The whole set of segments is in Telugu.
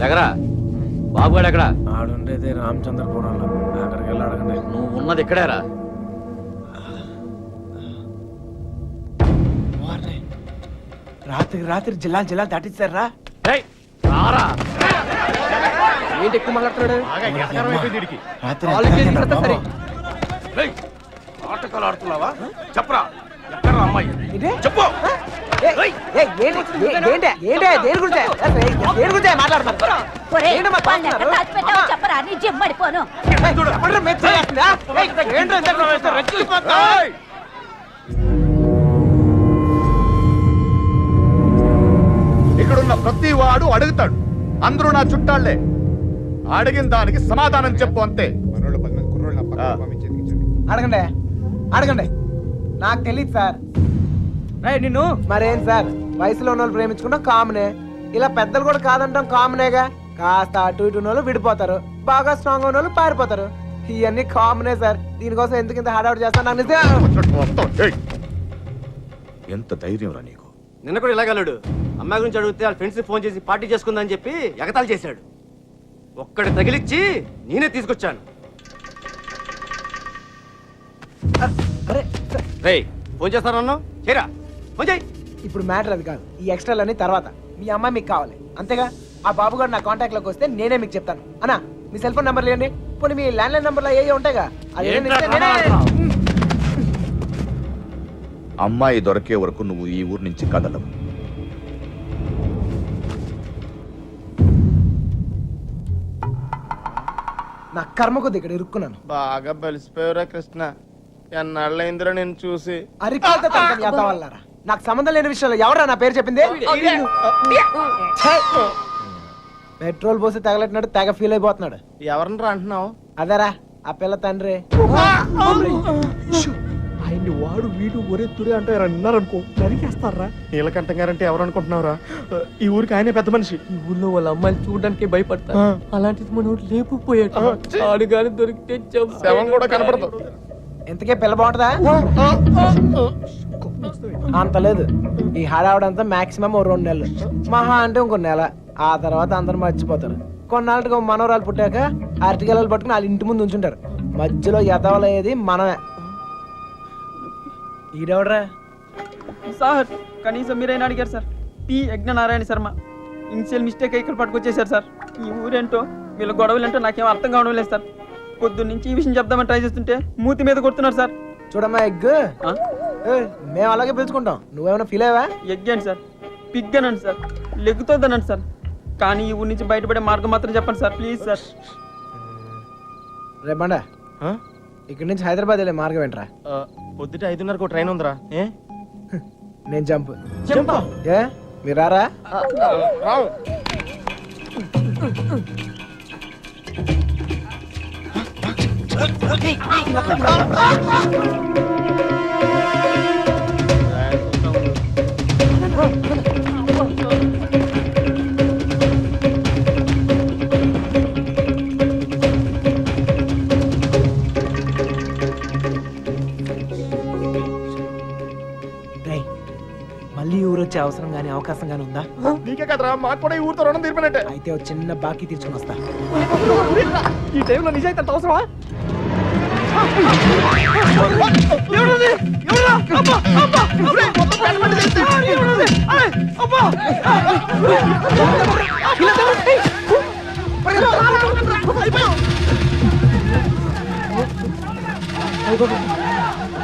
దగ్గర బాబుగాడు ఎక్కడ? ఆడుండేది రామచంద్రపురంలో. అక్కడికి వెళ్ళి అడగండి. నువ్వు ఉన్నది ఇక్కడేరా? రాత్రి జిల్లా దాటిస్తారా? రారా. ఏంటి ఎక్కువ మాట్లాడుతున్నాడు? ఆటకాలు ఆడుతున్నావా? చెప్పరా, ఎక్కడ అమ్మాయి? చెప్పు. ఇక్కడున్న ప్రతి వాడు అడుగుతాడు. అందరూ నా చుట్టాళ్లే. అడిగిన దానికి సమాధానం చెప్పు అంతే. అడగండి అడగండి. నాకు తెలియదు సార్. నిన్ను మరేం సార్, వయసులో ఉన్న వాళ్ళు ప్రేమించుకుంటాం కామనే. ఇలా పెద్దలు కూడా కాదంటాం కామనేగా. కాస్త అటు ఇటు వాళ్ళు విడిపోతారు, బాగా స్ట్రాంగ్ ఉన్న వాళ్ళు పారిపోతారు. ఇవన్నీ కామనే సార్. దీనికోసం ఎందుకు ఇంత హడావుడి చేస్తాను? నాకు ఎంత ధైర్యం రా నీకు? నిన్న కూడా ఇలాగలడు. అమ్మాయి గురించి అడిగితే వాళ్ళ ఫ్రెండ్స్ ఫోన్ చేసి పార్టీ చేసుకుందని చెప్పి ఎగతాళి చేశాడు. ఒక్కడి తగిలిచ్చి నేనే తీసుకొచ్చాను. ఫోన్ చేస్తానన్నా చేరా, ఫోన్ చేయి. ఇప్పుడు మ్యాటర్ అది కాదు. ఈ ఎక్స్ట్రాలన్నీ తర్వాత. మీ అమ్మాయి మీకు కావాలి అంతేగా? ఆ బాబు గారు నా కాంటాక్ట్ లోకి వస్తే నేనే మీకు చెప్తాను. అన్నా మీ సెల్ ఫోన్ నెంబర్ లేండి. పోనీ మీ ల్యాండ్ లైన్ నెంబర్లో ఏ ఉంటాయిగా. అమ్మాయి దొరికే వరకు నువ్వు ఈ ఊరు నుంచి కదలవు. నా కర్మ కొద్ది ఇక్కడ ఇరుక్కున్నాను. బాగా బలిసిపోయారా కృష్ణ? ఎన్నాళ్ళైందిరా నేను చూసి. అరికాళ్ళరా, నాకు సంబంధం లేని విషయంలో ఎవరా నా పేరు చెప్పింది? పెట్రోల్ పోసి తగలెట్టినాడు, తెగ ఫీల్ అయిపోతున్నాడు. ఎవరినరా అంటున్నావు? అదరా ఆ పిల్ల తండ్రి. ఆయన్ని వాడు వీడు ఒరే తురే అంటే అన్నారనుకో నరికేస్తారా. నీలకంఠం గారంటే ఎవరు అనుకుంటున్నావురా? ఈ ఊరికి ఆయనే పెద్ద మనిషి. ఈ ఊళ్ళో వాళ్ళ అమ్మాయిలు చూడడానికి భయపడతారు. అలాంటిది మన ఊరు లేపుపోయాడు. ఆడు గాని దొరికితే శవం కూడా కనపడదు. ఇంతకే పిల్ల బాగుంటుందా? అంత లేదు. ఈ హడావుడంతా మాక్సిమం 2 నెలలు, మహా అంటే ఇంకో నెల. ఆ తర్వాత అందరు మర్చిపోతారు. కొన్నాళ్ళకి మనవరాలు పుట్టాక అరటిగెలలు పట్టుకుని వాళ్ళ ఇంటి ముందు ఉంచుంటారు. మధ్యలో ఎదవలయ్యేది మనమే. ఈడెవడరా సార్? కనీసం మీరైనా అడిగారు sir. P Yagnanarayana Sharma. Initial mistake ఇక్కడ పట్టుకొచ్చేసారు సార్. ఈ ఊరేంటో వీళ్ళ గొడవలేంటో నాకేం అర్థం కావడం లేదు సార్. పొద్దున్న నుంచి ఈ విషయం చెప్దామని ట్రై చేస్తుంటే మూతి మీద కొడుతున్నారు సార్. చూడమ్మా ఎగ్, మేము అలాగే పిలుచుకుంటాం. నువ్వేమైనా ఫీల్ అయ్యావా? ఎగ్ అండి సార్, పిగ్ అనండి సార్, లెగ్గుతోందనండి సార్. కానీ ఈ ఊరి నుంచి బయటపడే మార్గం మాత్రం చెప్పండి సార్, ప్లీజ్ సార్. రేపండా ఇక్కడి నుంచి హైదరాబాద్ వెళ్ళే మార్గం ఏంట్రా? పొద్దుట 5:30కు ట్రైన్ ఉందిరా. నేను జంప్. ఏ మీరు రారా? మళ్ళీ ఊరు వచ్చే అవసరం గానీ అవకాశం గానీ ఉందా? నీకే కదరా, మాకు కూడా ఈ ఊరితో రుణం తీర్పినట్టే. అయితే ఒక చిన్న బాకీ తీర్చుకుని వస్తా. ఈ టైంలో నిజాయితీ అంత అవసరమా?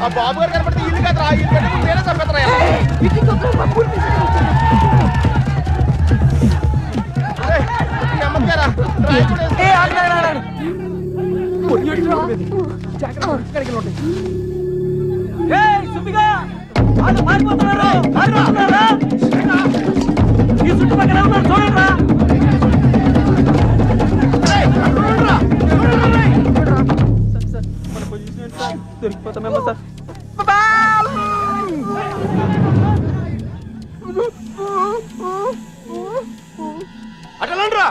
ఆ బాబు గారు కనపడితే ఇల్లు కదరా, ఇల్లు చంపేతరా. దొరికిపోతామేమో సార్. అటలండ్రా.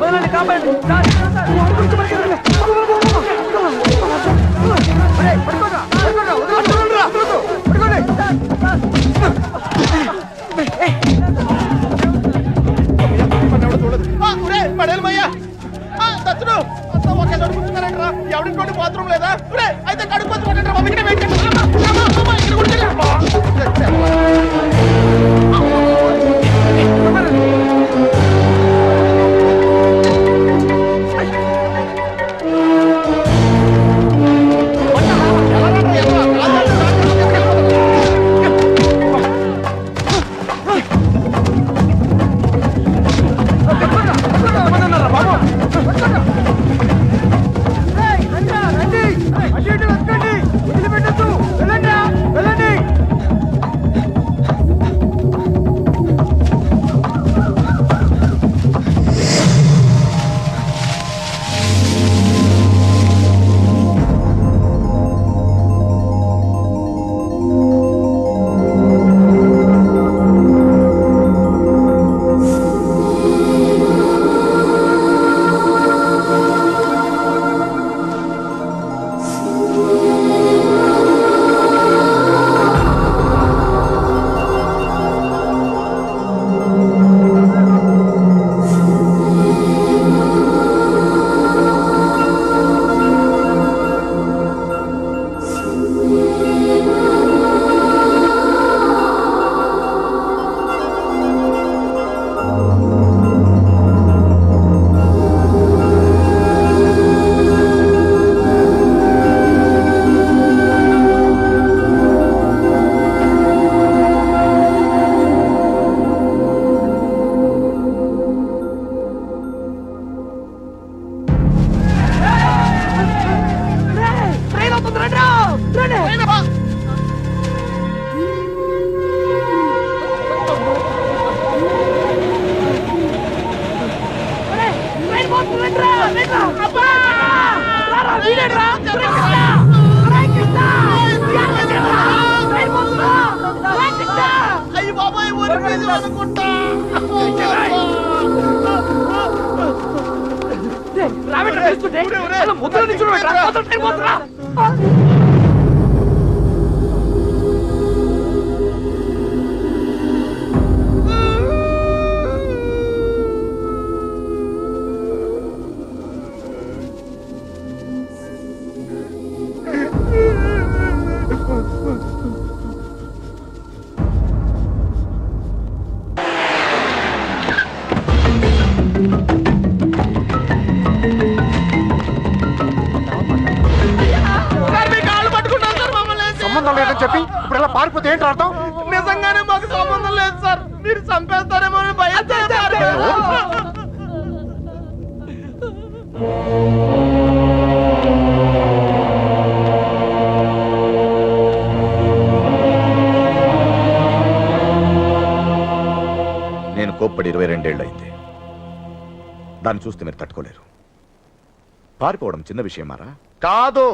వదలండి, కాపాడండి. Sir, sir. ఎవరింటి బాత్రూమ్ లేదా అయితే కడుపు సంబంధం లేదని చెప్పి ఇప్పుడు ఎలా పారిపోతే ఏంటి అర్థం? నిజంగానే మాకు సంబంధం లేదు సార్, మీరు చంపేస్తారేమో అని భయం. నేను కోప్పడి 22 అయింది. దాన్ని చూస్తే మీరు తట్టుకోలేరు. పారిపోవడం చిన్న విషయమారా? కాదు,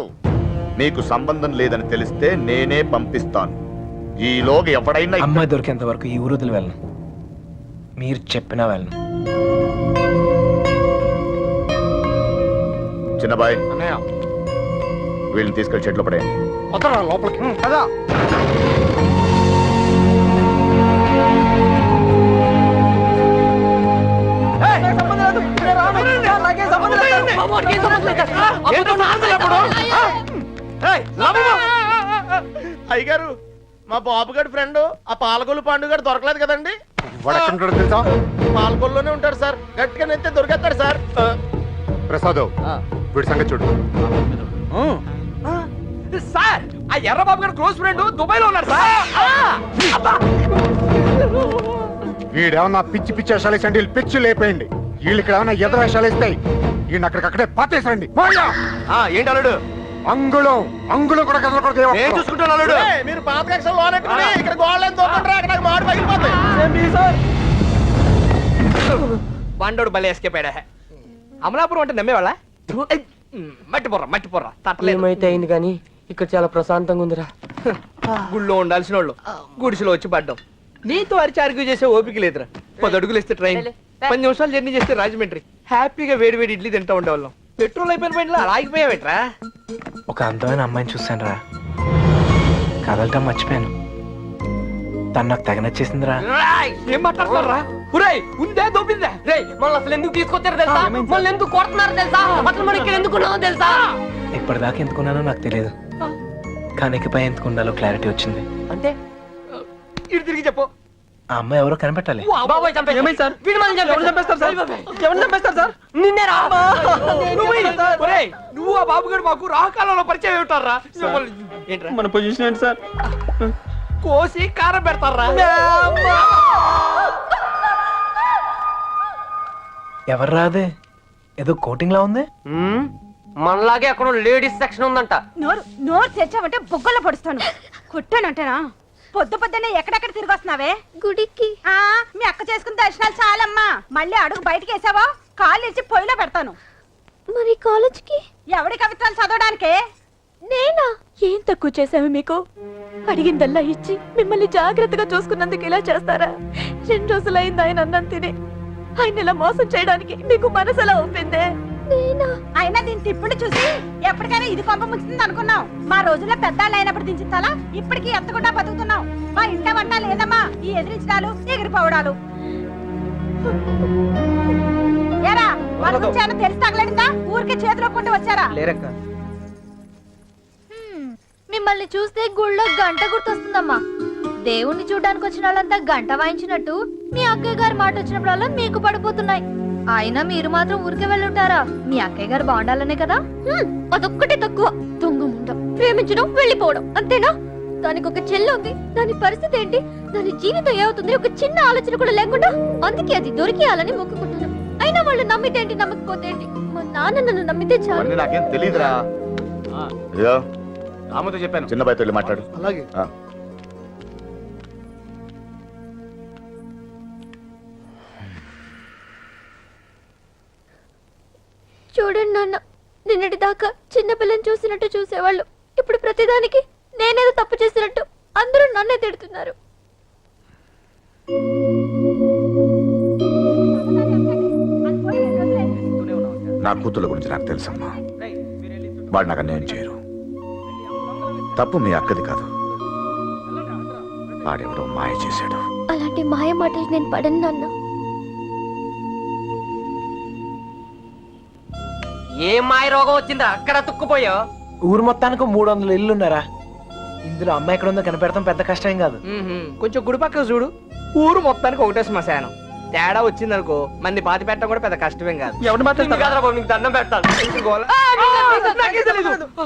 మీకు సంబంధం లేదని తెలిస్తే నేనే పంపిస్తాను. ఈలోగా ఎవడైనా అమ్మాయి దొరికేంత వరకు ఈ ఊరుదులు వెళ్ళను. మీరు చెప్పినా వెళ్ళను. చిన్నబాయ్, అన్నయ్య వీళ్ళని తీసుకెళ్లి చెట్లు పడేయండి. వదలరా లోపలికి కదా. అయ్యగారు, మా బాబు గారి ఫ్రెండ్ ఆ పాలకొల్లు పండుగ దొరకలేదు కదండి. వాడు ఎక్కడ ఉంటాడో తెలుసా? పాలకొల్లోనే ఉంటాడు సార్, గట్టిగా నెత్తే దొరికేస్తాడు సార్. ప్రసాద్, వీడి సంగతి చూడు. సార్, ఆ ఎర్రబాబు గారు క్లోజ్ ఫ్రెండ్ దుబాయ్ లో ఉన్నారు సార్. వీడేమన్నా పిచ్చి పిచ్చి వేషాలు వేసండి, వీళ్ళు పిచ్చి లేపేయండి. వీళ్ళు ఇక్కడ ఏమన్నా ఎదురు వేషాలు వేస్తాయి, వీడిని అక్కడికక్కడే పాతేసండి. ఏంటి అల్లుడు? అంగుళం అంగుళం కూడా కదలకూడదు. నేను చూసుకుంటాను అల్లుడు. మీరు పాత కక్షలు లోనెట్టుకుని ఇక్కడ గోళ్ళని తోకుంటారా, అక్కడ నాకు మాట పగిలిపోతాయి. బండోడు బలి ఎస్కేపాడా. అమలాపురం అంటే నమ్మేవాళ్ళ? మట్టి పొర్రా తట్టలేదు. ఏమైతే అయింది కానీ ఇక్కడ చాలా ప్రశాంతంగా ఉందిరా. గుళ్ళో ఉండాల్సిన వాళ్ళు గుడిసెలో వచ్చి పడ్డాం. నీతో అరిచి ఆర్గ్యూ చేసే ఓపిక లేదురా. 10 అడుగులు ఇస్తే ట్రైన్, 10 నిమిషాలు జర్నీ చేస్తే రాజమండ్రి. హ్యాపీగా వేడి వేడి ఇడ్లీ తింటా ఉండేవాళ్ళం. పెట్రోల్ అయిపోయిన బండిలో అలా ఆగిపోయావేట్రా? ఒక అందమైన అమ్మాయిని చూశాను రా, కదలటం మర్చిపోయాను. తను నాకు తెగ నచ్చేసిందిరా. ఏం మాట్లాడతారా? ఉరేయ్ ఉందే దొబ్బిందే. రేయ్ మనల్ని అసలు ఎందుకు తీసుకొచ్చారు తెలుసా? మనల్ని ఎందుకు కొడుతున్నారు తెలుసా? అసలు మనం ఇక్కడ ఎందుకున్నామో తెలుసా? ఇప్పటిదాకా ఎందుకున్నానో నాకు తెలియదు, కానీ ఇకపై ఎందుకున్నాలో క్లారిటీ వచ్చింది. అంటే ఇటు తిరిగి చెప్పు. ఆ అమ్మాయి ఎవరో కనిపెట్టాలి. బాబాయ్ చంపేశారు. ఏమైంది సార్? వీడు మనల్ని ఎవరు చంపేస్తారు సార్? ఎవరు చంపేస్తారు సార్? నిన్నేరా? ఒరేయ్ నువ్వు ఆ బాబు గారు మాకు రాహకాలంలో పరిచయం ఉంటారా? ఏంట్రా మన పొజిషన్ ఏంటి సార్? కోసి కారం పెడతారా? ఎవరు రాదే, ఏదో కోటింగ్ లా ఉంది. మనలాగే అక్కడ లేడీస్ సెక్షన్ ఉందంట. నోరు తెచ్చావంటే బొగ్గల్లో పొడుస్తాను. కుట్టానంటేనా? పొద్దున్నే ఎక్కడెక్కడ తిరిగి వస్తున్నావే? గుడికి. మీ అక్క చేసుకున్న దర్శనాలు చాలమ్మా. మళ్ళీ అడుగు బయటికి వేసావా కాళ్ళు ఇచ్చి పొయ్యిలో పెడతాను. మరి కాలేజ్కి? ఎవడి కవిత్వాలు చదవడానికే? నేనా? ఏం తక్కువ చేసావు మీకు? అడిగిందల్లా ఇచ్చి మిమ్మల్ని జాగ్రత్తగా చూసుకున్నందుకు ఇలా చేస్తారా? 2 రోజులైంది ఆయన అన్నం తిని. ఆయన ఇలా మోసం చేయడానికి మీకు మనసు ఎలా ఒప్పిందే? అయినా దీని తిప్పుడు చూసి ఎప్పటికైనా ఇది కొంప ముంచుతుంది అనుకున్నాం. మా రోజుల్లో పెద్దాళ్ళు అయినప్పుడు దించుతాలా, ఇప్పటికీ ఎత్తకుండా బతుకుతున్నాం. మా ఇంట వంట లేదమ్మా, ఈ ఎదిరించడాలు ఎగిరిపోవడాలు. ఏరా వాళ్ళ గురించి ఏమైనా తెలిసి తగలడిందా? ఊరికే చేతిలో కొంటూ వచ్చారా? లేరక్క. మిమ్మల్ని చూస్తే గుళ్ళో గంట గుర్తొస్తుందమ్మా. దేవుణ్ణి చూడడానికి వచ్చిన వాళ్ళంతా గంట వాయించినట్టు మీ అక్కయ్య గారి మాట వచ్చినప్పుడల్లా మీకు పడిపోతున్నాయి. అయినా మీరు మాత్రం ఊరికే వెళ్ళుంటారా? మీ అక్కయ్య గారు బాగుండాలనే కదా. అదొక్కటే తక్కువ. దొంగ ముండ ప్రేమించడం వెళ్ళిపోవడం అంతేనా? దానికి ఒక చెల్లి ఉంది, దాని పరిస్థితి ఏంటి, దాని జీవితం ఏమవుతుంది ఒక చిన్న ఆలోచన కూడా లేకుండా. అందుకే అది దొరికేయాలని మొక్కుకుంటున్నాను. అయినా వాళ్ళు నమ్మితే ఏంటి, నమ్మకపోతే ఏంటి? మా నాన్న నన్ను నమ్మితే చాలు. నాకేం తెలియదురా. అయ్యో రాముతో చెప్పాను. చిన్న బయట వెళ్ళి మాట్లాడు. అలాగే. ఆ. చూడండి నాన్న, నిన్నటి దాకా చిన్నపిల్లని చూసినట్టు చూసేవాళ్ళు ఇప్పుడు ప్రతిదానికి నేనేదో తప్పు చేసినట్టు అందరూ నన్నే తిడుతున్నారు. నా కూతుళ్ళ గురించి నాకు తెలుసమ్మా. వాడు నాకు అన్యాయం చేయరు. తప్పు మీ అక్కది కాదు, వాడెవడో మాయ చేశాడు. అలాంటి మాయ మాటలు నేను పడను నాన్న. ఏం మాయ రోగం వచ్చిందా అక్కడ తుక్కుపోయావు? ఊరు మొత్తానికి 300 ఇల్లు ఉన్నారా? ఇందులో అమ్మాయి ఎక్కడ ఉందో కనిపెడతాం పెద్ద కష్టం కాదు. కొంచెం గుడి పక్క చూడు, ఊరు మొత్తానికి ఒకటే శ్మశానం. తేడా వచ్చిందనుకో మంది పాతి పెట్టడం కూడా పెద్ద కష్టమేం కాదు. ఎవరి మాత్రం నీకు దండం పెడతాను. గోల. నాకేం తెలీదు.